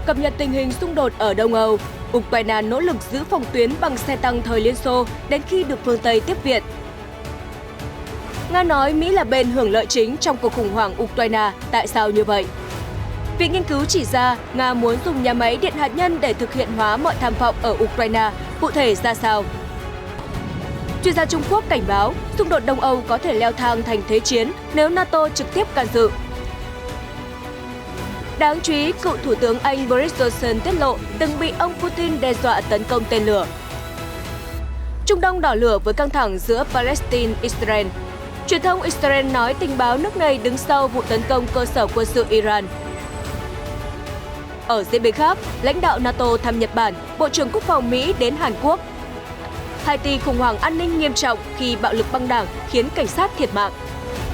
Cập nhật tình hình xung đột ở Đông Âu, Ukraine nỗ lực giữ phòng tuyến bằng xe tăng thời Liên Xô đến khi được phương Tây tiếp viện. Nga nói Mỹ là bên hưởng lợi chính trong cuộc khủng hoảng Ukraine, tại sao như vậy? Viện nghiên cứu chỉ ra Nga muốn dùng nhà máy điện hạt nhân để thực hiện hóa mọi tham vọng ở Ukraine, cụ thể ra sao? Chuyên gia Trung Quốc cảnh báo xung đột Đông Âu có thể leo thang thành thế chiến nếu NATO trực tiếp can dự. Đáng chú ý, cựu Thủ tướng Anh Boris Johnson tiết lộ từng bị ông Putin đe dọa tấn công tên lửa. Trung Đông đỏ lửa với căng thẳng giữa Palestine-Israel. Truyền thông Israel nói tình báo nước này đứng sau vụ tấn công cơ sở quân sự Iran. Ở diễn biến khác, lãnh đạo NATO thăm Nhật Bản, Bộ trưởng Quốc phòng Mỹ đến Hàn Quốc. Haiti khủng hoảng an ninh nghiêm trọng khi bạo lực băng đảng khiến cảnh sát thiệt mạng.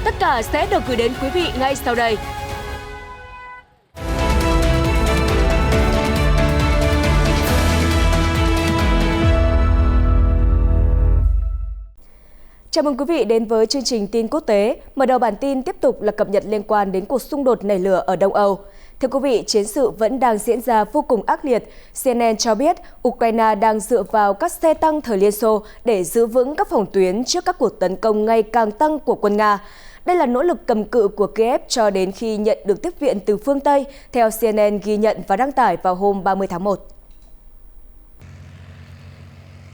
Tất cả sẽ được gửi đến quý vị ngay sau đây. Chào mừng quý vị đến với chương trình tin quốc tế. Mở đầu bản tin tiếp tục là cập nhật liên quan đến cuộc xung đột nảy lửa ở Đông Âu. Thưa quý vị, chiến sự vẫn đang diễn ra vô cùng ác liệt. CNN cho biết Ukraine đang dựa vào các xe tăng thời Liên Xô để giữ vững các phòng tuyến trước các cuộc tấn công ngày càng tăng của quân Nga. Đây là nỗ lực cầm cự của Kiev cho đến khi nhận được tiếp viện từ phương Tây, theo CNN ghi nhận và đăng tải vào hôm 30 tháng 1.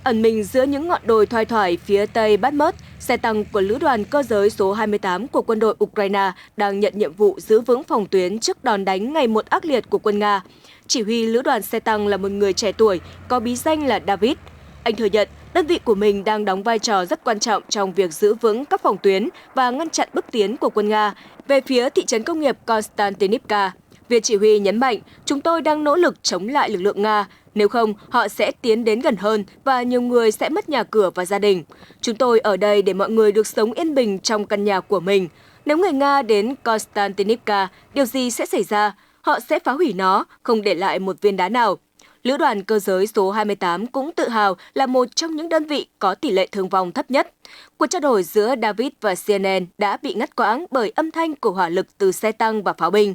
Ẩn mình giữa những ngọn đồi thoai thoải phía tây Bakhmut, xe tăng của Lữ đoàn Cơ giới số 28 của quân đội Ukraine đang nhận nhiệm vụ giữ vững phòng tuyến trước đòn đánh ngày một ác liệt của quân Nga. Chỉ huy lữ đoàn xe tăng là một người trẻ tuổi, có bí danh là David. Anh thừa nhận đơn vị của mình đang đóng vai trò rất quan trọng trong việc giữ vững các phòng tuyến và ngăn chặn bước tiến của quân Nga về phía thị trấn công nghiệp Konstantinivka. Viên chỉ huy nhấn mạnh, chúng tôi đang nỗ lực chống lại lực lượng Nga. Nếu không, họ sẽ tiến đến gần hơn và nhiều người sẽ mất nhà cửa và gia đình. Chúng tôi ở đây để mọi người được sống yên bình trong căn nhà của mình. Nếu người Nga đến Konstantinivka, điều gì sẽ xảy ra? Họ sẽ phá hủy nó, không để lại một viên đá nào. Lữ đoàn Cơ giới số 28 cũng tự hào là một trong những đơn vị có tỷ lệ thương vong thấp nhất. Cuộc trao đổi giữa David và CNN đã bị ngắt quãng bởi âm thanh của hỏa lực từ xe tăng và pháo binh.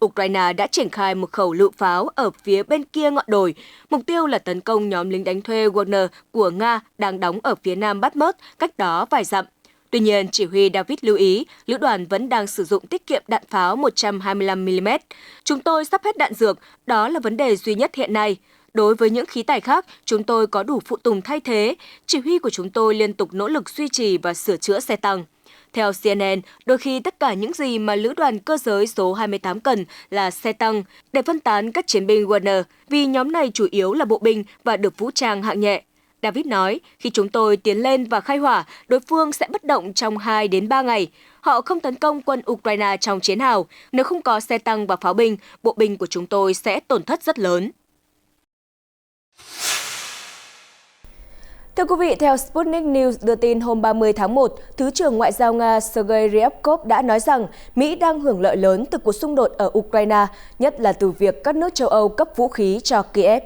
Ukraine đã triển khai một khẩu lựu pháo ở phía bên kia ngọn đồi. Mục tiêu là tấn công nhóm lính đánh thuê Wagner của Nga đang đóng ở phía nam Bakhmut, cách đó vài dặm. Tuy nhiên, chỉ huy David lưu ý, lữ đoàn vẫn đang sử dụng tiết kiệm đạn pháo 125mm. Chúng tôi sắp hết đạn dược, đó là vấn đề duy nhất hiện nay. Đối với những khí tài khác, chúng tôi có đủ phụ tùng thay thế. Chỉ huy của chúng tôi liên tục nỗ lực duy trì và sửa chữa xe tăng. Theo CNN, đôi khi tất cả những gì mà Lữ đoàn Cơ giới số 28 cần là xe tăng để phân tán các chiến binh Wagner, vì nhóm này chủ yếu là bộ binh và được vũ trang hạng nhẹ. David nói, khi chúng tôi tiến lên và khai hỏa, đối phương sẽ bất động trong 2 đến 3 ngày. Họ không tấn công quân Ukraine trong chiến hào. Nếu không có xe tăng và pháo binh, bộ binh của chúng tôi sẽ tổn thất rất lớn. Thưa quý vị, theo Sputnik News đưa tin hôm 30 tháng 1, Thứ trưởng Ngoại giao Nga Sergei Ryabkov đã nói rằng Mỹ đang hưởng lợi lớn từ cuộc xung đột ở Ukraine, nhất là từ việc các nước châu Âu cấp vũ khí cho Kiev.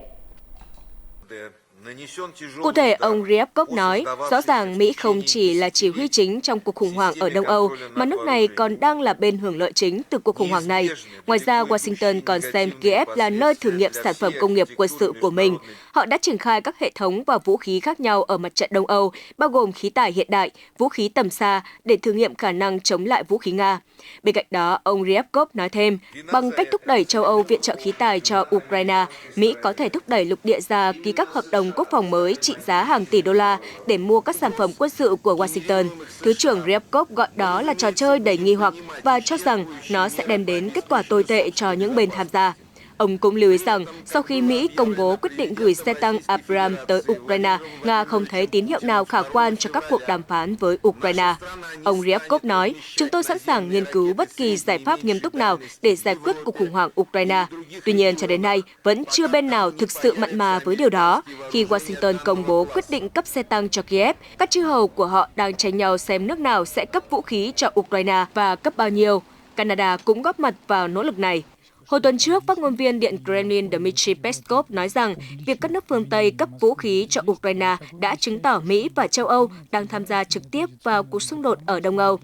Cụ thể, ông Ryabkov nói, rõ ràng Mỹ không chỉ là chỉ huy chính trong cuộc khủng hoảng ở Đông Âu, mà nước này còn đang là bên hưởng lợi chính từ cuộc khủng hoảng này. Ngoài ra, Washington còn xem Kiev là nơi thử nghiệm sản phẩm công nghiệp quân sự của mình. Họ đã triển khai các hệ thống và vũ khí khác nhau ở mặt trận Đông Âu, bao gồm khí tải hiện đại, vũ khí tầm xa, để thử nghiệm khả năng chống lại vũ khí Nga. Bên cạnh đó, ông Ryabkov nói thêm, bằng cách thúc đẩy châu Âu viện trợ khí tài cho Ukraine, Mỹ có thể thúc đẩy lục địa ra ký các hợp đồng quốc phòng mới trị giá hàng tỷ đô la để mua các sản phẩm quân sự của Washington. Thứ trưởng Ryabkov gọi đó là trò chơi đầy nghi hoặc và cho rằng nó sẽ đem đến kết quả tồi tệ cho những bên tham gia. Ông cũng lưu ý rằng, sau khi Mỹ công bố quyết định gửi xe tăng Abrams tới Ukraine, Nga không thấy tín hiệu nào khả quan cho các cuộc đàm phán với Ukraine. Ông Ryabkov nói, chúng tôi sẵn sàng nghiên cứu bất kỳ giải pháp nghiêm túc nào để giải quyết cuộc khủng hoảng Ukraine. Tuy nhiên, cho đến nay, vẫn chưa bên nào thực sự mặn mà với điều đó. Khi Washington công bố quyết định cấp xe tăng cho Kiev, các chư hầu của họ đang tranh nhau xem nước nào sẽ cấp vũ khí cho Ukraine và cấp bao nhiêu. Canada cũng góp mặt vào nỗ lực này. Hồi tuần trước, phát ngôn viên Điện Kremlin Dmitry Peskov nói rằng việc các nước phương Tây cấp vũ khí cho Ukraine đã chứng tỏ Mỹ và châu Âu đang tham gia trực tiếp vào cuộc xung đột ở Đông Âu.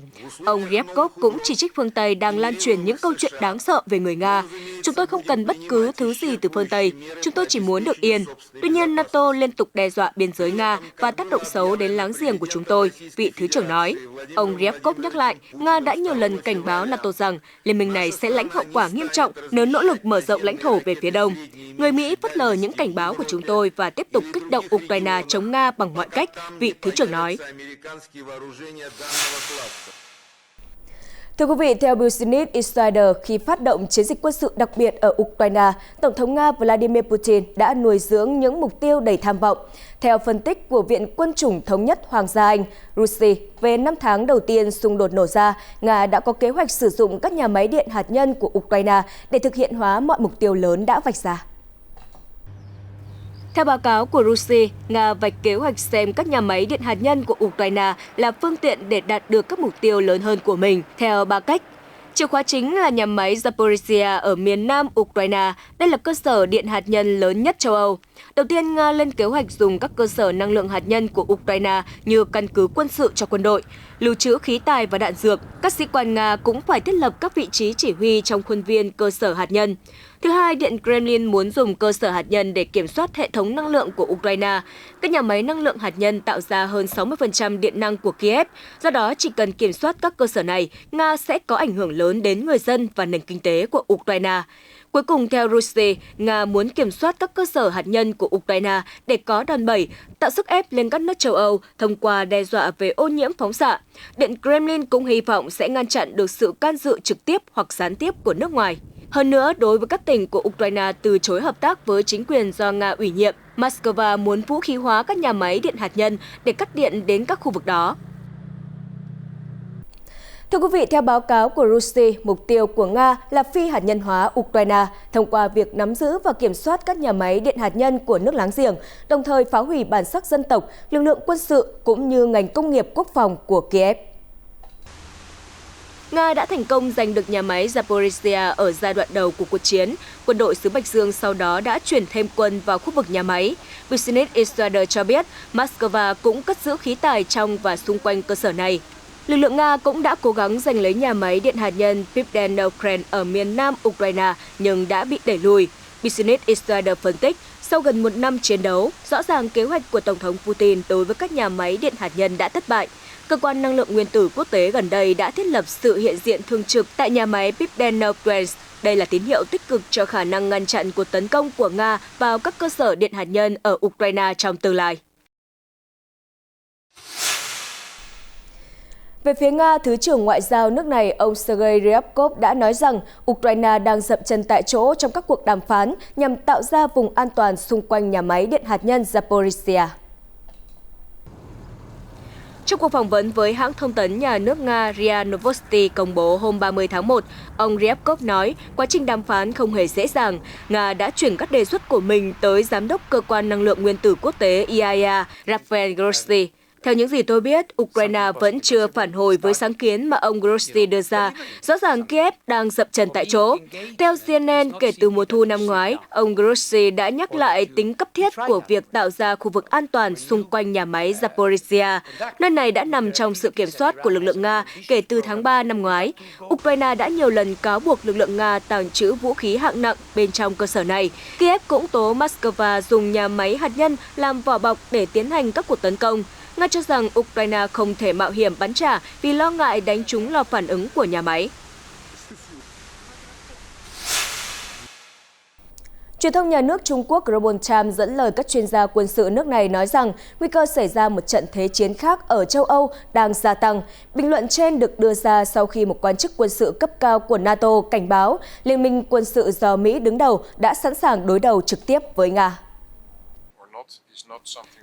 Ông Ryabkov cũng chỉ trích phương Tây đang lan truyền những câu chuyện đáng sợ về người Nga. Chúng tôi không cần bất cứ thứ gì từ phương Tây, chúng tôi chỉ muốn được yên. Tuy nhiên, NATO liên tục đe dọa biên giới Nga và tác động xấu đến láng giềng của chúng tôi, vị Thứ trưởng nói. Ông Ryabkov nhắc lại, Nga đã nhiều lần cảnh báo NATO rằng liên minh này sẽ lãnh hậu quả nghiêm trọng nếu nỗ lực mở rộng lãnh thổ về phía đông. Người Mỹ phớt lờ những cảnh báo của chúng tôi và tiếp tục kích động Ukraine chống Nga bằng mọi cách, vị Thứ trưởng nói. Thưa quý vị, theo Business Insider, khi phát động chiến dịch quân sự đặc biệt ở Ukraine, Tổng thống Nga Vladimir Putin đã nuôi dưỡng những mục tiêu đầy tham vọng. Theo phân tích của Viện Quân chủng Thống nhất Hoàng gia Anh, RUSI, về 5 tháng đầu tiên xung đột nổ ra, Nga đã có kế hoạch sử dụng các nhà máy điện hạt nhân của Ukraine để thực hiện hóa mọi mục tiêu lớn đã vạch ra. Theo báo cáo của RUSI, Nga vạch kế hoạch xem các nhà máy điện hạt nhân của Ukraine là phương tiện để đạt được các mục tiêu lớn hơn của mình, theo 3 cách. Chìa khóa chính là nhà máy Zaporizhia ở miền nam Ukraine. Đây là cơ sở điện hạt nhân lớn nhất châu Âu. Đầu tiên, Nga lên kế hoạch dùng các cơ sở năng lượng hạt nhân của Ukraine như căn cứ quân sự cho quân đội, lưu trữ khí tài và đạn dược. Các sĩ quan Nga cũng phải thiết lập các vị trí chỉ huy trong khuôn viên cơ sở hạt nhân. Thứ hai, Điện Kremlin muốn dùng cơ sở hạt nhân để kiểm soát hệ thống năng lượng của Ukraine. Các nhà máy năng lượng hạt nhân tạo ra hơn 60% điện năng của Kiev, do đó chỉ cần kiểm soát các cơ sở này, Nga sẽ có ảnh hưởng lớn đến người dân và nền kinh tế của Ukraine. Cuối cùng, theo Russia, Nga muốn kiểm soát các cơ sở hạt nhân của Ukraine để có đòn bẩy, tạo sức ép lên các nước châu Âu thông qua đe dọa về ô nhiễm phóng xạ. Điện Kremlin cũng hy vọng sẽ ngăn chặn được sự can dự trực tiếp hoặc gián tiếp của nước ngoài. Hơn nữa, đối với các tỉnh của Ukraine từ chối hợp tác với chính quyền do Nga ủy nhiệm, Moscow muốn vũ khí hóa các nhà máy điện hạt nhân để cắt điện đến các khu vực đó. Thưa quý vị, theo báo cáo của RUSI, mục tiêu của Nga là phi hạt nhân hóa Ukraine thông qua việc nắm giữ và kiểm soát các nhà máy điện hạt nhân của nước láng giềng, đồng thời phá hủy bản sắc dân tộc, lực lượng quân sự cũng như ngành công nghiệp quốc phòng của Kiev. Nga đã thành công giành được nhà máy Zaporizhia ở giai đoạn đầu của cuộc chiến. Quân đội xứ Bạch Dương sau đó đã chuyển thêm quân vào khu vực nhà máy. Business Insider cho biết, Moscow cũng cất giữ khí tài trong và xung quanh cơ sở này. Lực lượng Nga cũng đã cố gắng giành lấy nhà máy điện hạt nhân Pivdenokren ở miền nam Ukraine nhưng đã bị đẩy lùi. Business Insider phân tích, sau gần một năm chiến đấu, rõ ràng kế hoạch của Tổng thống Putin đối với các nhà máy điện hạt nhân đã thất bại. Cơ quan năng lượng nguyên tử quốc tế gần đây đã thiết lập sự hiện diện thường trực tại nhà máy Pivdenokren. Đây là tín hiệu tích cực cho khả năng ngăn chặn cuộc tấn công của Nga vào các cơ sở điện hạt nhân ở Ukraine trong tương lai. Về phía Nga, Thứ trưởng Ngoại giao nước này, ông Sergei Ryabkov đã nói rằng Ukraine đang dậm chân tại chỗ trong các cuộc đàm phán nhằm tạo ra vùng an toàn xung quanh nhà máy điện hạt nhân Zaporizhia. Trong cuộc phỏng vấn với hãng thông tấn nhà nước Nga RIA Novosti công bố hôm 30 tháng 1, ông Ryabkov nói quá trình đàm phán không hề dễ dàng. Nga đã chuyển các đề xuất của mình tới Giám đốc Cơ quan Năng lượng Nguyên tử Quốc tế IAEA Rafael Grossi. Theo những gì tôi biết, Ukraine vẫn chưa phản hồi với sáng kiến mà ông Grossi đưa ra. Rõ ràng Kiev đang dậm chân tại chỗ. Theo CNN, kể từ mùa thu năm ngoái, ông Grossi đã nhắc lại tính cấp thiết của việc tạo ra khu vực an toàn xung quanh nhà máy Zaporizhia. Nơi này đã nằm trong sự kiểm soát của lực lượng Nga kể từ tháng 3 năm ngoái. Ukraine đã nhiều lần cáo buộc lực lượng Nga tàng trữ vũ khí hạng nặng bên trong cơ sở này. Kiev cũng tố Moscow dùng nhà máy hạt nhân làm vỏ bọc để tiến hành các cuộc tấn công. Nga cho rằng Ukraine không thể mạo hiểm bắn trả vì lo ngại đánh trúng lò phản ứng của nhà máy. Truyền thông nhà nước Trung Quốc Global Times dẫn lời các chuyên gia quân sự nước này nói rằng nguy cơ xảy ra một trận thế chiến khác ở châu Âu đang gia tăng. Bình luận trên được đưa ra sau khi một quan chức quân sự cấp cao của NATO cảnh báo Liên minh quân sự do Mỹ đứng đầu đã sẵn sàng đối đầu trực tiếp với Nga.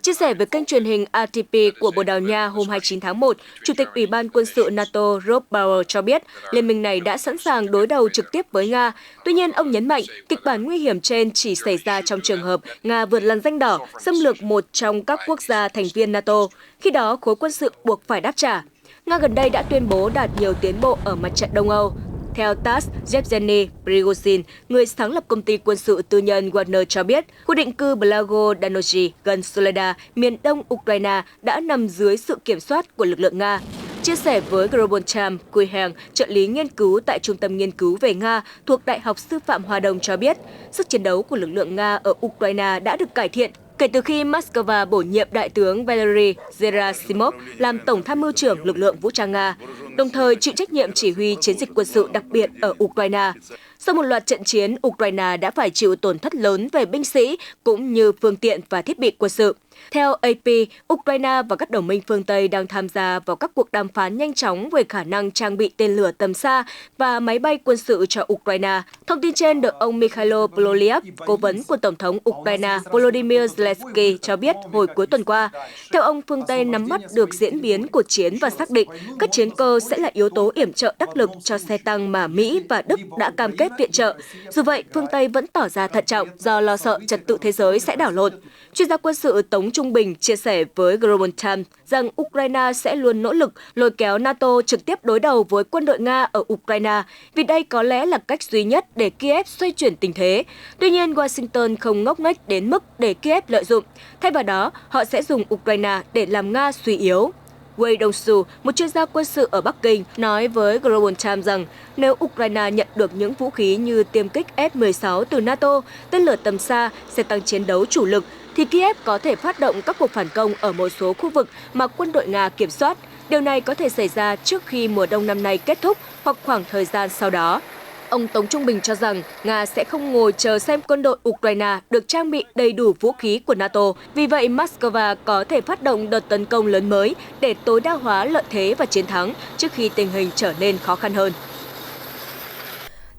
Chia sẻ với kênh truyền hình RTP của Bồ Đào Nha hôm 29 tháng 1, Chủ tịch Ủy ban quân sự NATO Rob Bauer cho biết liên minh này đã sẵn sàng đối đầu trực tiếp với Nga. Tuy nhiên, ông nhấn mạnh kịch bản nguy hiểm trên chỉ xảy ra trong trường hợp Nga vượt làn ranh đỏ, xâm lược một trong các quốc gia thành viên NATO. Khi đó, khối quân sự buộc phải đáp trả. Nga gần đây đã tuyên bố đạt nhiều tiến bộ ở mặt trận Đông Âu. Theo TASS, Yevgeny Prigozhin, người sáng lập công ty quân sự tư nhân Wagner cho biết, khu định cư Blagodanosky gần Soledar, miền đông Ukraine đã nằm dưới sự kiểm soát của lực lượng Nga. Chia sẻ với Global Times, Quy Heng, trợ lý nghiên cứu tại Trung tâm Nghiên cứu về Nga thuộc Đại học Sư phạm Hòa Đông cho biết, sức chiến đấu của lực lượng Nga ở Ukraine đã được cải thiện kể từ khi Moscow bổ nhiệm Đại tướng Valery Gerasimov làm Tổng tham mưu trưởng lực lượng vũ trang Nga, đồng thời chịu trách nhiệm chỉ huy chiến dịch quân sự đặc biệt ở Ukraine. Sau một loạt trận chiến, Ukraine đã phải chịu tổn thất lớn về binh sĩ cũng như phương tiện và thiết bị quân sự. Theo AP, Ukraine và các đồng minh phương Tây đang tham gia vào các cuộc đàm phán nhanh chóng về khả năng trang bị tên lửa tầm xa và máy bay quân sự cho Ukraine. Thông tin trên được ông Mikhailo Podolyak, cố vấn của Tổng thống Ukraine Volodymyr Zelensky cho biết hồi cuối tuần qua. Theo ông, phương Tây nắm bắt được diễn biến cuộc chiến và xác định các chiến cơ sẽ là yếu tố yểm trợ đắc lực cho xe tăng mà Mỹ và Đức đã cam kết viện trợ. Dù vậy, phương Tây vẫn tỏ ra thận trọng do lo sợ trật tự thế giới sẽ đảo lộn. Chuyên gia quân sự Tống Trung Bình chia sẻ với Global Times rằng Ukraine sẽ luôn nỗ lực lôi kéo NATO trực tiếp đối đầu với quân đội Nga ở Ukraine, vì đây có lẽ là cách duy nhất để Kiev xoay chuyển tình thế. Tuy nhiên, Washington không ngốc nghếch đến mức để Kiev lợi dụng. Thay vào đó, họ sẽ dùng Ukraine để làm Nga suy yếu. Wei Dongsu, một chuyên gia quân sự ở Bắc Kinh, nói với Global Times rằng nếu Ukraine nhận được những vũ khí như tiêm kích F-16 từ NATO, tên lửa tầm xa, xe tăng chiến đấu chủ lực, thì Kiev có thể phát động các cuộc phản công ở một số khu vực mà quân đội Nga kiểm soát. Điều này có thể xảy ra trước khi mùa đông năm nay kết thúc hoặc khoảng thời gian sau đó. Ông Tống Trung Bình cho rằng Nga sẽ không ngồi chờ xem quân đội Ukraine được trang bị đầy đủ vũ khí của NATO. Vì vậy, Moscow có thể phát động đợt tấn công lớn mới để tối đa hóa lợi thế và chiến thắng trước khi tình hình trở nên khó khăn hơn.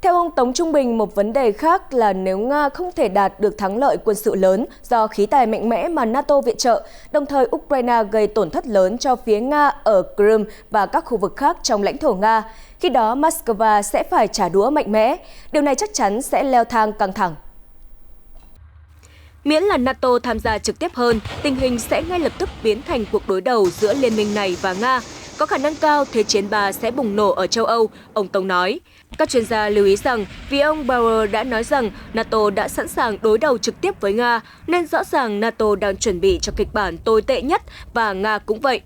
Theo ông Tống Trung Bình, một vấn đề khác là nếu Nga không thể đạt được thắng lợi quân sự lớn do khí tài mạnh mẽ mà NATO viện trợ, đồng thời Ukraine gây tổn thất lớn cho phía Nga ở Crimea và các khu vực khác trong lãnh thổ Nga, khi đó Moscow sẽ phải trả đũa mạnh mẽ. Điều này chắc chắn sẽ leo thang căng thẳng. Miễn là NATO tham gia trực tiếp hơn, tình hình sẽ ngay lập tức biến thành cuộc đối đầu giữa liên minh này và Nga. Có khả năng cao Thế chiến 3 sẽ bùng nổ ở châu Âu, ông Tống nói. Các chuyên gia lưu ý rằng vì ông Bauer đã nói rằng NATO đã sẵn sàng đối đầu trực tiếp với Nga, nên rõ ràng NATO đang chuẩn bị cho kịch bản tồi tệ nhất và Nga cũng vậy.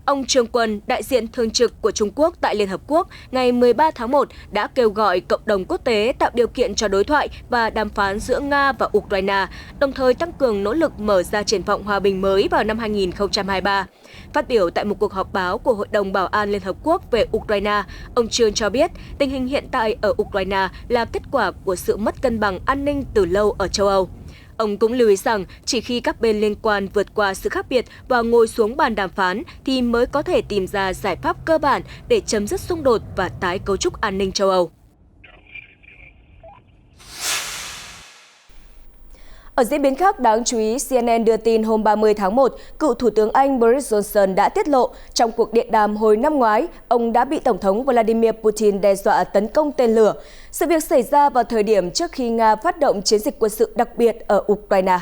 Ông Trương Quân, đại diện thường trực của Trung Quốc tại Liên Hợp Quốc, ngày 13 tháng 1 đã kêu gọi cộng đồng quốc tế tạo điều kiện cho đối thoại và đàm phán giữa Nga và Ukraine, đồng thời tăng cường nỗ lực mở ra triển vọng hòa bình mới vào năm 2023. Phát biểu tại một cuộc họp báo của Hội đồng Bảo an Liên Hợp Quốc về Ukraine, ông Trương cho biết tình hình hiện tại ở Ukraine là kết quả của sự mất cân bằng an ninh từ lâu ở châu Âu. Ông cũng lưu ý rằng chỉ khi các bên liên quan vượt qua sự khác biệt và ngồi xuống bàn đàm phán thì mới có thể tìm ra giải pháp cơ bản để chấm dứt xung đột và tái cấu trúc an ninh châu Âu. Ở diễn biến khác đáng chú ý, CNN đưa tin hôm 30 tháng 1, cựu Thủ tướng Anh Boris Johnson đã tiết lộ trong cuộc điện đàm hồi năm ngoái, ông đã bị Tổng thống Vladimir Putin đe dọa tấn công tên lửa. Sự việc xảy ra vào thời điểm trước khi Nga phát động chiến dịch quân sự đặc biệt ở Ukraine.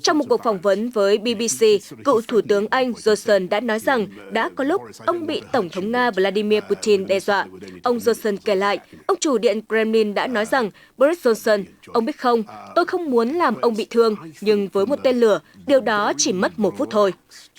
Trong một cuộc phỏng vấn với BBC, cựu Thủ tướng Anh Johnson đã nói rằng đã có lúc ông bị Tổng thống Nga Vladimir Putin đe dọa. Ông Johnson kể lại, ông chủ điện Kremlin đã nói rằng, Boris Johnson, ông biết không, tôi không muốn làm ông bị thương, nhưng với một tên lửa, điều đó chỉ mất 1 phút thôi.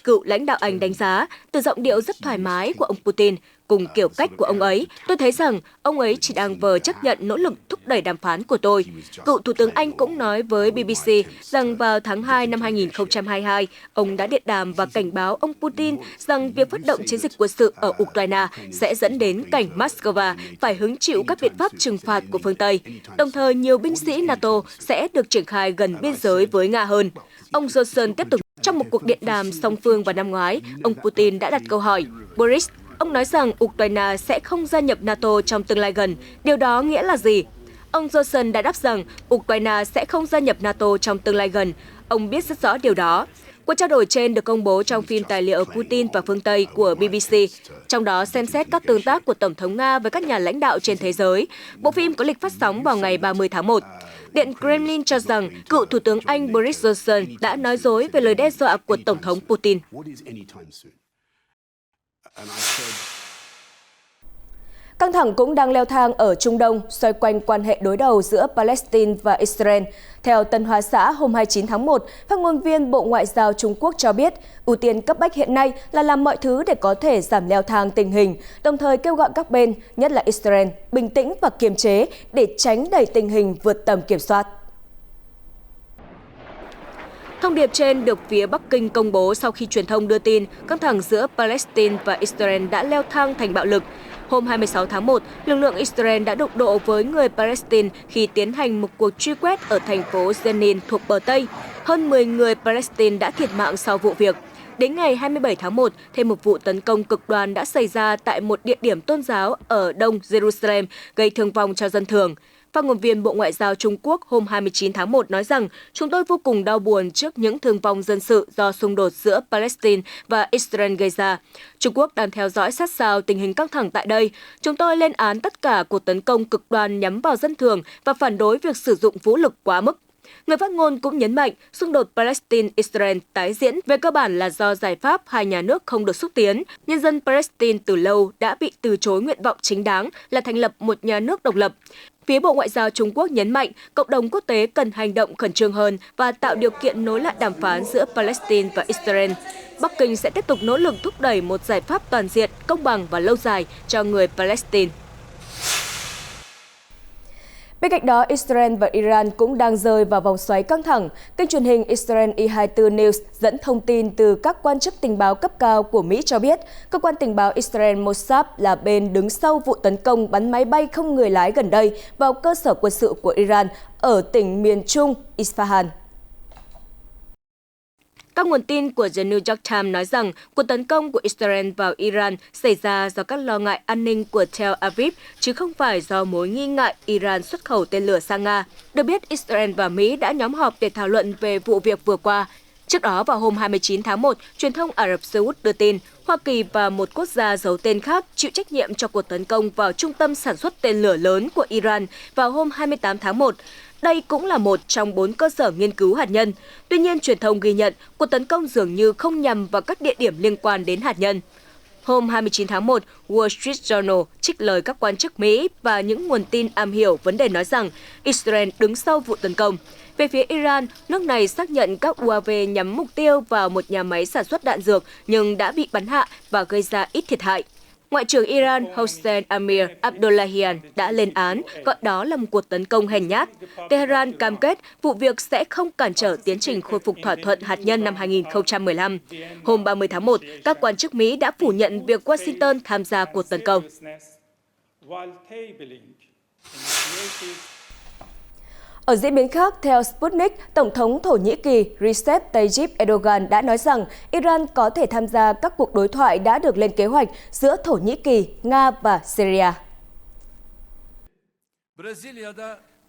Cựu lãnh đạo Anh đánh giá, từ giọng điệu rất thoải mái của ông Putin, cùng kiểu cách của ông ấy, tôi thấy rằng ông ấy chỉ đang vờ chấp nhận nỗ lực thúc đẩy đàm phán của tôi. Cựu Thủ tướng Anh cũng nói với BBC rằng vào tháng 2 năm 2022, ông đã điện đàm và cảnh báo ông Putin rằng việc phát động chiến dịch quân sự ở Ukraine sẽ dẫn đến cảnh Moscow phải hứng chịu các biện pháp trừng phạt của phương Tây. Đồng thời, nhiều binh sĩ NATO sẽ được triển khai gần biên giới với Nga hơn. Ông Johnson tiếp tục, trong một cuộc điện đàm song phương vào năm ngoái, ông Putin đã đặt câu hỏi, Boris, ông nói rằng Ukraine sẽ không gia nhập NATO trong tương lai gần. Điều đó nghĩa là gì? Ông Johnson đã đáp rằng Ukraine sẽ không gia nhập NATO trong tương lai gần. Ông biết rất rõ điều đó. Cuộc trao đổi trên được công bố trong phim tài liệu Putin và phương Tây của BBC, trong đó xem xét các tương tác của Tổng thống Nga với các nhà lãnh đạo trên thế giới. Bộ phim có lịch phát sóng vào ngày 30 tháng 1. Điện Kremlin cho rằng cựu Thủ tướng Anh Boris Johnson đã nói dối về lời đe dọa của Tổng thống Putin. Căng thẳng cũng đang leo thang ở Trung Đông, xoay quanh quan hệ đối đầu giữa Palestine và Israel. Theo Tân Hoa Xã hôm 29 tháng 1, phát ngôn viên Bộ Ngoại giao Trung Quốc cho biết, ưu tiên cấp bách hiện nay là làm mọi thứ để có thể giảm leo thang tình hình, đồng thời kêu gọi các bên, nhất là Israel, bình tĩnh và kiềm chế để tránh đẩy tình hình vượt tầm kiểm soát. Thông điệp trên được phía Bắc Kinh công bố sau khi truyền thông đưa tin căng thẳng giữa Palestine và Israel đã leo thang thành bạo lực. Hôm 26 tháng 1, lực lượng Israel đã đụng độ với người Palestine khi tiến hành một cuộc truy quét ở thành phố Jenin thuộc bờ Tây. Hơn 10 người Palestine đã thiệt mạng sau vụ việc. Đến ngày 27 tháng 1, thêm một vụ tấn công cực đoan đã xảy ra tại một địa điểm tôn giáo ở Đông Jerusalem, gây thương vong cho dân thường. Phát ngôn viên Bộ Ngoại giao Trung Quốc hôm 29 tháng 1 nói rằng chúng tôi vô cùng đau buồn trước những thương vong dân sự do xung đột giữa Palestine và Israel gây ra. Trung Quốc đang theo dõi sát sao tình hình căng thẳng tại đây. Chúng tôi lên án tất cả cuộc tấn công cực đoan nhắm vào dân thường và phản đối việc sử dụng vũ lực quá mức. Người phát ngôn cũng nhấn mạnh xung đột Palestine-Israel tái diễn về cơ bản là do giải pháp hai nhà nước không được xúc tiến. Nhân dân Palestine từ lâu đã bị từ chối nguyện vọng chính đáng là thành lập một nhà nước độc lập. Phía Bộ Ngoại giao Trung Quốc nhấn mạnh cộng đồng quốc tế cần hành động khẩn trương hơn và tạo điều kiện nối lại đàm phán giữa Palestine và Israel. Bắc Kinh sẽ tiếp tục nỗ lực thúc đẩy một giải pháp toàn diện, công bằng và lâu dài cho người Palestine. Bên cạnh đó, Israel và Iran cũng đang rơi vào vòng xoáy căng thẳng. Kênh truyền hình Israel I24 News dẫn thông tin từ các quan chức tình báo cấp cao của Mỹ cho biết, cơ quan tình báo Israel Mossad là bên đứng sau vụ tấn công bắn máy bay không người lái gần đây vào cơ sở quân sự của Iran ở tỉnh miền Trung Isfahan. Các nguồn tin của The New York Times nói rằng cuộc tấn công của Israel vào Iran xảy ra do các lo ngại an ninh của Tel Aviv, chứ không phải do mối nghi ngại Iran xuất khẩu tên lửa sang Nga. Được biết, Israel và Mỹ đã nhóm họp để thảo luận về vụ việc vừa qua. Trước đó, vào hôm 29 tháng 1, truyền thông Ả Rập Xê Út đưa tin Hoa Kỳ và một quốc gia giấu tên khác chịu trách nhiệm cho cuộc tấn công vào trung tâm sản xuất tên lửa lớn của Iran vào hôm 28 tháng 1. Đây cũng là một trong 4 cơ sở nghiên cứu hạt nhân. Tuy nhiên, truyền thông ghi nhận cuộc tấn công dường như không nhằm vào các địa điểm liên quan đến hạt nhân. Hôm 29 tháng 1, Wall Street Journal trích lời các quan chức Mỹ và những nguồn tin am hiểu vấn đề nói rằng Israel đứng sau vụ tấn công. Về phía Iran, nước này xác nhận các UAV nhắm mục tiêu vào một nhà máy sản xuất đạn dược nhưng đã bị bắn hạ và gây ra ít thiệt hại. Ngoại trưởng Iran Hossein Amir Abdollahian đã lên án, gọi đó là một cuộc tấn công hèn nhát. Tehran cam kết vụ việc sẽ không cản trở tiến trình khôi phục thỏa thuận hạt nhân năm 2015. Hôm 30 tháng 1, các quan chức Mỹ đã phủ nhận việc Washington tham gia cuộc tấn công. Ở diễn biến khác, theo Sputnik, Tổng thống Thổ Nhĩ Kỳ Recep Tayyip Erdogan đã nói rằng Iran có thể tham gia các cuộc đối thoại đã được lên kế hoạch giữa Thổ Nhĩ Kỳ, Nga và Syria.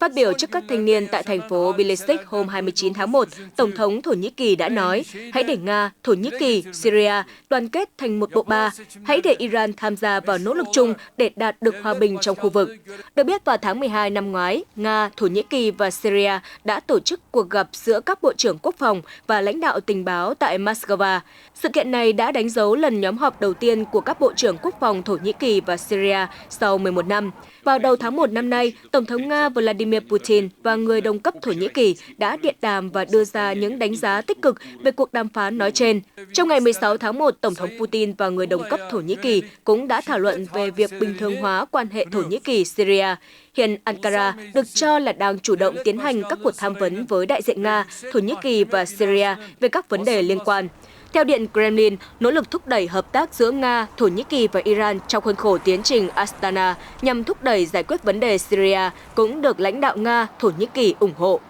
Phát biểu trước các thanh niên tại thành phố Bilecik hôm 29 tháng 1, Tổng thống Thổ Nhĩ Kỳ đã nói, hãy để Nga, Thổ Nhĩ Kỳ, Syria đoàn kết thành một bộ ba, hãy để Iran tham gia vào nỗ lực chung để đạt được hòa bình trong khu vực. Được biết, vào tháng 12 năm ngoái, Nga, Thổ Nhĩ Kỳ và Syria đã tổ chức cuộc gặp giữa các bộ trưởng quốc phòng và lãnh đạo tình báo tại Moscow. Sự kiện này đã đánh dấu lần nhóm họp đầu tiên của các bộ trưởng quốc phòng Thổ Nhĩ Kỳ và Syria sau 11 năm. Vào đầu tháng 1 năm nay, Tổng thống Nga Vladimir Putin và người đồng cấp Thổ Nhĩ Kỳ đã điện đàm và đưa ra những đánh giá tích cực về cuộc đàm phán nói trên. Trong ngày 16 tháng 1, Tổng thống Putin và người đồng cấp Thổ Nhĩ Kỳ cũng đã thảo luận về việc bình thường hóa quan hệ Thổ Nhĩ Kỳ-Syria. Hiện Ankara được cho là đang chủ động tiến hành các cuộc tham vấn với đại diện Nga, Thổ Nhĩ Kỳ và Syria về các vấn đề liên quan. Theo Điện Kremlin, nỗ lực thúc đẩy hợp tác giữa Nga, Thổ Nhĩ Kỳ và Iran trong khuôn khổ tiến trình Astana nhằm thúc đẩy giải quyết vấn đề Syria cũng được lãnh đạo Nga, Thổ Nhĩ Kỳ ủng hộ.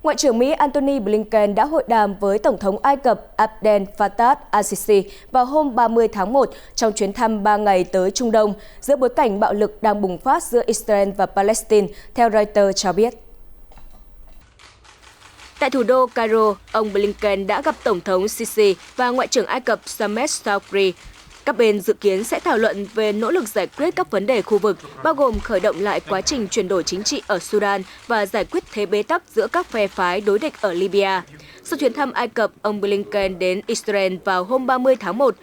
Ngoại trưởng Mỹ Antony Blinken đã hội đàm với Tổng thống Ai Cập Abdel Fattah al-Sisi vào hôm 30 tháng 1 trong chuyến thăm 3 ngày tới Trung Đông, giữa bối cảnh bạo lực đang bùng phát giữa Israel và Palestine, theo Reuters cho biết. Tại thủ đô Cairo, ông Blinken đã gặp Tổng thống Sisi và Ngoại trưởng Ai Cập Samet Choukry. Các bên dự kiến sẽ thảo luận về nỗ lực giải quyết các vấn đề khu vực, bao gồm khởi động lại quá trình chuyển đổi chính trị ở Sudan và giải quyết thế bế tắc giữa các phe phái đối địch ở Libya. Sau chuyến thăm Ai Cập, ông Blinken đến Israel vào hôm 30 tháng 1.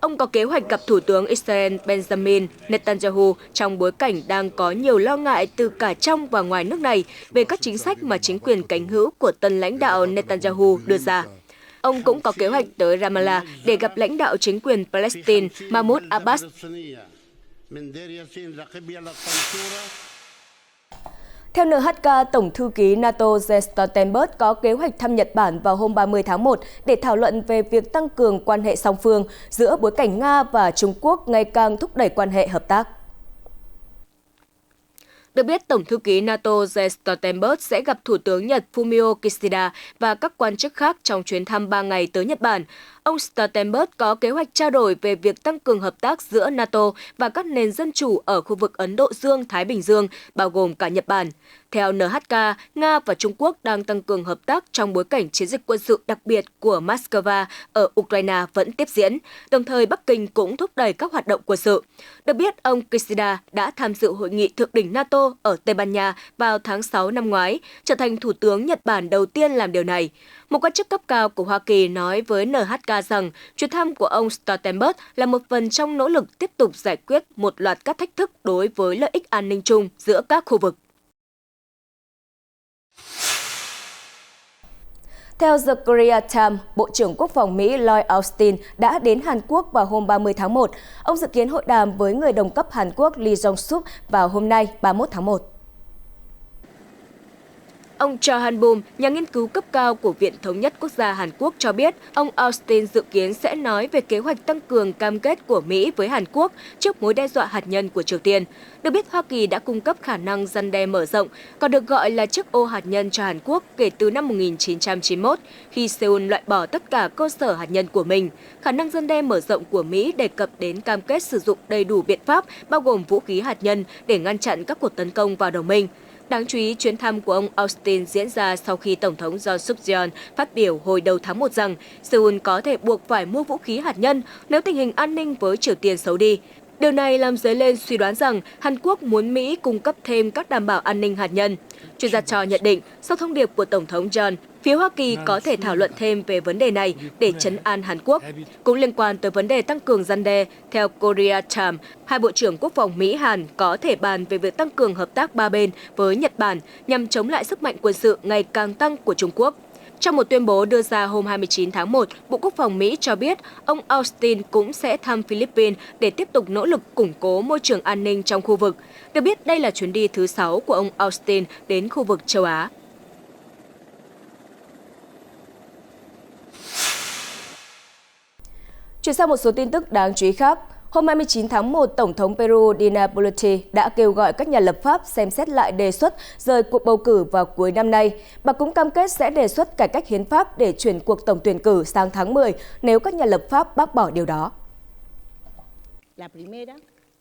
Ông có kế hoạch gặp Thủ tướng Israel Benjamin Netanyahu trong bối cảnh đang có nhiều lo ngại từ cả trong và ngoài nước này về các chính sách mà chính quyền cánh hữu của tân lãnh đạo Netanyahu đưa ra. Ông cũng có kế hoạch tới Ramallah để gặp lãnh đạo chính quyền Palestine Mahmoud Abbas. Theo NHK, Tổng thư ký NATO Jens Stoltenberg có kế hoạch thăm Nhật Bản vào hôm 30 tháng 1 để thảo luận về việc tăng cường quan hệ song phương giữa bối cảnh Nga và Trung Quốc ngày càng thúc đẩy quan hệ hợp tác. Được biết, Tổng thư ký NATO Jens Stoltenberg sẽ gặp Thủ tướng Nhật Fumio Kishida và các quan chức khác trong chuyến thăm 3 ngày tới Nhật Bản. Ông Stoltenberg có kế hoạch trao đổi về việc tăng cường hợp tác giữa NATO và các nền dân chủ ở khu vực Ấn Độ Dương-Thái Bình Dương, bao gồm cả Nhật Bản. Theo NHK, Nga và Trung Quốc đang tăng cường hợp tác trong bối cảnh chiến dịch quân sự đặc biệt của Moscow ở Ukraine vẫn tiếp diễn, đồng thời Bắc Kinh cũng thúc đẩy các hoạt động quân sự. Được biết, ông Kishida đã tham dự hội nghị thượng đỉnh NATO ở Tây Ban Nha vào tháng 6 năm ngoái, trở thành Thủ tướng Nhật Bản đầu tiên làm điều này. Một quan chức cấp cao của Hoa Kỳ nói với NHK rằng chuyến thăm của ông Stoltenberg là một phần trong nỗ lực tiếp tục giải quyết một loạt các thách thức đối với lợi ích an ninh chung giữa các khu vực. Theo The Korea Times, Bộ trưởng Quốc phòng Mỹ Lloyd Austin đã đến Hàn Quốc vào hôm 30 tháng 1. Ông dự kiến hội đàm với người đồng cấp Hàn Quốc Lee Jong-suk vào hôm nay 31 tháng 1. Ông Cho Han-bum, nhà nghiên cứu cấp cao của Viện Thống nhất Quốc gia Hàn Quốc cho biết, ông Austin dự kiến sẽ nói về kế hoạch tăng cường cam kết của Mỹ với Hàn Quốc trước mối đe dọa hạt nhân của Triều Tiên. Được biết, Hoa Kỳ đã cung cấp khả năng răn đe mở rộng, còn được gọi là chiếc ô hạt nhân cho Hàn Quốc kể từ năm 1991, khi Seoul loại bỏ tất cả cơ sở hạt nhân của mình. Khả năng răn đe mở rộng của Mỹ đề cập đến cam kết sử dụng đầy đủ biện pháp, bao gồm vũ khí hạt nhân, để ngăn chặn các cuộc tấn công vào đồng minh. Đáng chú ý, chuyến thăm của ông Austin diễn ra sau khi Tổng thống Yoon suk yeol phát biểu hồi đầu tháng 1 rằng Seoul có thể buộc phải mua vũ khí hạt nhân nếu tình hình an ninh với Triều Tiên xấu đi. Điều này làm dấy lên suy đoán rằng Hàn Quốc muốn Mỹ cung cấp thêm các đảm bảo an ninh hạt nhân. Chuyên gia Cho nhận định, sau thông điệp của Tổng thống Yoon, phía Hoa Kỳ có thể thảo luận thêm về vấn đề này để trấn an Hàn Quốc. Cũng liên quan tới vấn đề tăng cường răn đe, theo Korea Times, hai bộ trưởng quốc phòng Mỹ-Hàn có thể bàn về việc tăng cường hợp tác ba bên với Nhật Bản nhằm chống lại sức mạnh quân sự ngày càng tăng của Trung Quốc. Trong một tuyên bố đưa ra hôm 29 tháng 1, Bộ Quốc phòng Mỹ cho biết ông Austin cũng sẽ thăm Philippines để tiếp tục nỗ lực củng cố môi trường an ninh trong khu vực. Được biết, đây là chuyến đi thứ 6 của ông Austin đến khu vực châu Á. Chuyển sang một số tin tức đáng chú ý khác. Hôm 29 tháng 1, Tổng thống Peru Dina Boluarte đã kêu gọi các nhà lập pháp xem xét lại đề xuất rời cuộc bầu cử vào cuối năm nay. Bà cũng cam kết sẽ đề xuất cải cách hiến pháp để chuyển cuộc tổng tuyển cử sang tháng 10 nếu các nhà lập pháp bác bỏ điều đó.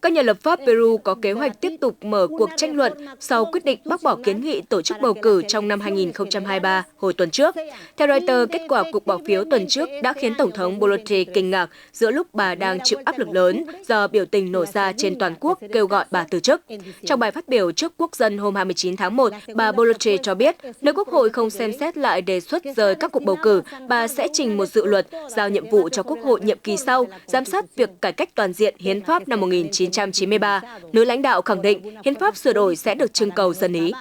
Các nhà lập pháp Peru có kế hoạch tiếp tục mở cuộc tranh luận sau quyết định bác bỏ kiến nghị tổ chức bầu cử trong năm 2023 hồi tuần trước. Theo Reuters, kết quả cuộc bỏ phiếu tuần trước đã khiến Tổng thống Boluarte kinh ngạc giữa lúc bà đang chịu áp lực lớn do biểu tình nổ ra trên toàn quốc kêu gọi bà từ chức. Trong bài phát biểu trước quốc dân hôm 29 tháng 1, bà Boluarte cho biết nếu Quốc hội không xem xét lại đề xuất rời các cuộc bầu cử, bà sẽ trình một dự luật giao nhiệm vụ cho Quốc hội nhiệm kỳ sau giám sát việc cải cách toàn diện hiến pháp năm 1993, nữ lãnh đạo khẳng định hiến pháp sửa đổi sẽ được trưng cầu dân ý.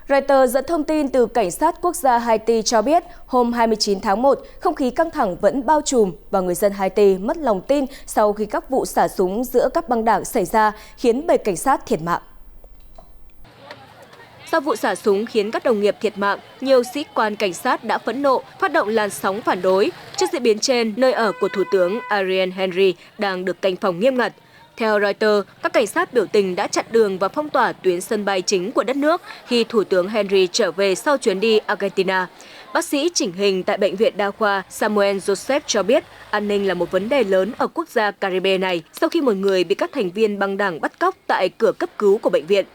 Reuters dẫn thông tin từ Cảnh sát Quốc gia Haiti cho biết hôm 29 tháng 1, không khí căng thẳng vẫn bao trùm và người dân Haiti mất lòng tin sau khi các vụ xả súng giữa các băng đảng xảy ra khiến 7 cảnh sát thiệt mạng. Sau vụ xả súng khiến các đồng nghiệp thiệt mạng, nhiều sĩ quan cảnh sát đã phẫn nộ, phát động làn sóng phản đối. Trước diễn biến trên, nơi ở của Thủ tướng Ariel Henry đang được canh phòng nghiêm ngặt. Theo Reuters, các cảnh sát biểu tình đã chặn đường và phong tỏa tuyến sân bay chính của đất nước khi Thủ tướng Henry trở về sau chuyến đi Argentina. Bác sĩ chỉnh hình tại Bệnh viện Đa khoa Samuel Joseph cho biết an ninh là một vấn đề lớn ở quốc gia Caribe này sau khi một người bị các thành viên băng đảng bắt cóc tại cửa cấp cứu của bệnh viện.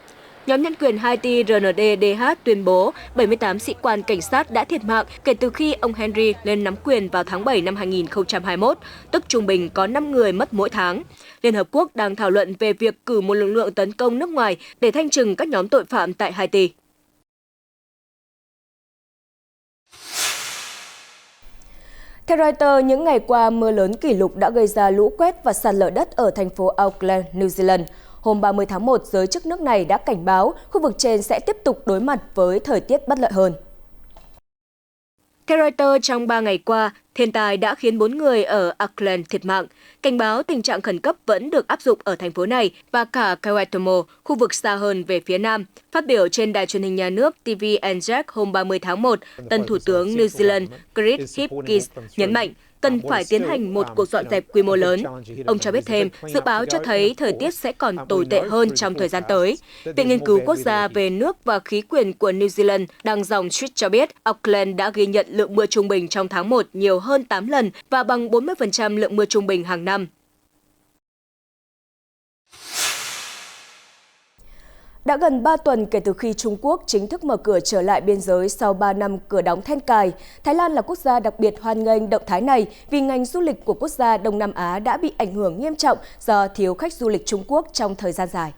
Nhóm nhân quyền Haiti RNDDH tuyên bố 78 sĩ quan cảnh sát đã thiệt mạng kể từ khi ông Henry lên nắm quyền vào tháng 7 năm 2021, tức trung bình có 5 người mất mỗi tháng. Liên Hợp Quốc đang thảo luận về việc cử một lực lượng tấn công nước ngoài để thanh trừng các nhóm tội phạm tại Haiti. Theo Reuters, những ngày qua, mưa lớn kỷ lục đã gây ra lũ quét và sạt lở đất ở thành phố Auckland, New Zealand. Hôm 30 tháng 1, giới chức nước này đã cảnh báo khu vực trên sẽ tiếp tục đối mặt với thời tiết bất lợi hơn. Theo Reuters, trong 3 ngày qua, thiên tai đã khiến 4 người ở Auckland thiệt mạng. Cảnh báo tình trạng khẩn cấp vẫn được áp dụng ở thành phố này và cả Kawaitomo, khu vực xa hơn về phía nam. Phát biểu trên đài truyền hình nhà nước TV Anzac hôm 30 tháng 1, tân Thủ tướng New Zealand Chris Hipkins nhấn mạnh cần phải tiến hành một cuộc dọn dẹp quy mô lớn. Ông cho biết thêm, dự báo cho thấy thời tiết sẽ còn tồi tệ hơn trong thời gian tới. Viện Nghiên cứu Quốc gia về nước và khí quyển của New Zealand đăng dòng tweet cho biết Auckland đã ghi nhận lượng mưa trung bình trong tháng 1 nhiều hơn 8 lần và bằng 40% lượng mưa trung bình hàng năm. Đã gần 3 tuần kể từ khi Trung Quốc chính thức mở cửa trở lại biên giới sau 3 năm cửa đóng then cài, Thái Lan là quốc gia đặc biệt hoan nghênh động thái này vì ngành du lịch của quốc gia Đông Nam Á đã bị ảnh hưởng nghiêm trọng do thiếu khách du lịch Trung Quốc trong thời gian dài.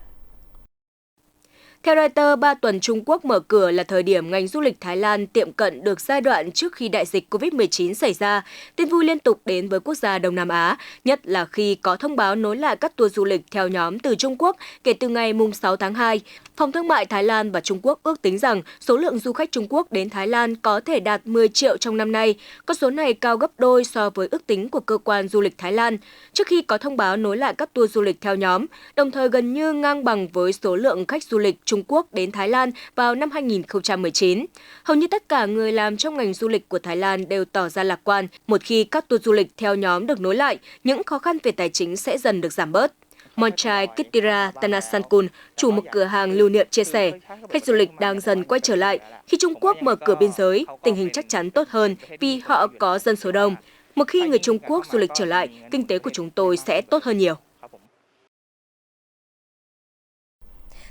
Theo Reuters, 3 tuần Trung Quốc mở cửa là thời điểm ngành du lịch Thái Lan tiệm cận được giai đoạn trước khi đại dịch COVID-19 xảy ra. Tin vui liên tục đến với quốc gia Đông Nam Á, nhất là khi có thông báo nối lại các tour du lịch theo nhóm từ Trung Quốc kể từ ngày 6 tháng 2. Phòng Thương mại Thái Lan và Trung Quốc ước tính rằng số lượng du khách Trung Quốc đến Thái Lan có thể đạt 10 triệu trong năm nay. Con số này cao gấp đôi so với ước tính của cơ quan du lịch Thái Lan trước khi có thông báo nối lại các tour du lịch theo nhóm, đồng thời gần như ngang bằng với số lượng khách du lịch Trung Quốc đến Thái Lan vào năm 2019. Hầu như tất cả người làm trong ngành du lịch của Thái Lan đều tỏ ra lạc quan. Một khi các tour du lịch theo nhóm được nối lại, những khó khăn về tài chính sẽ dần được giảm bớt. Monchai Kittira Tanasankul, chủ một cửa hàng lưu niệm chia sẻ, khách du lịch đang dần quay trở lại. Khi Trung Quốc mở cửa biên giới, tình hình chắc chắn tốt hơn vì họ có dân số đông. Một khi người Trung Quốc du lịch trở lại, kinh tế của chúng tôi sẽ tốt hơn nhiều.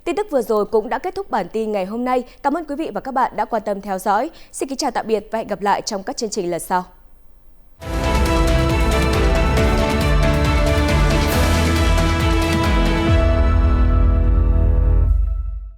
Tin tức vừa rồi cũng đã kết thúc bản tin ngày hôm nay. Cảm ơn quý vị và các bạn đã quan tâm theo dõi. Xin kính chào tạm biệt và hẹn gặp lại trong các chương trình lần sau.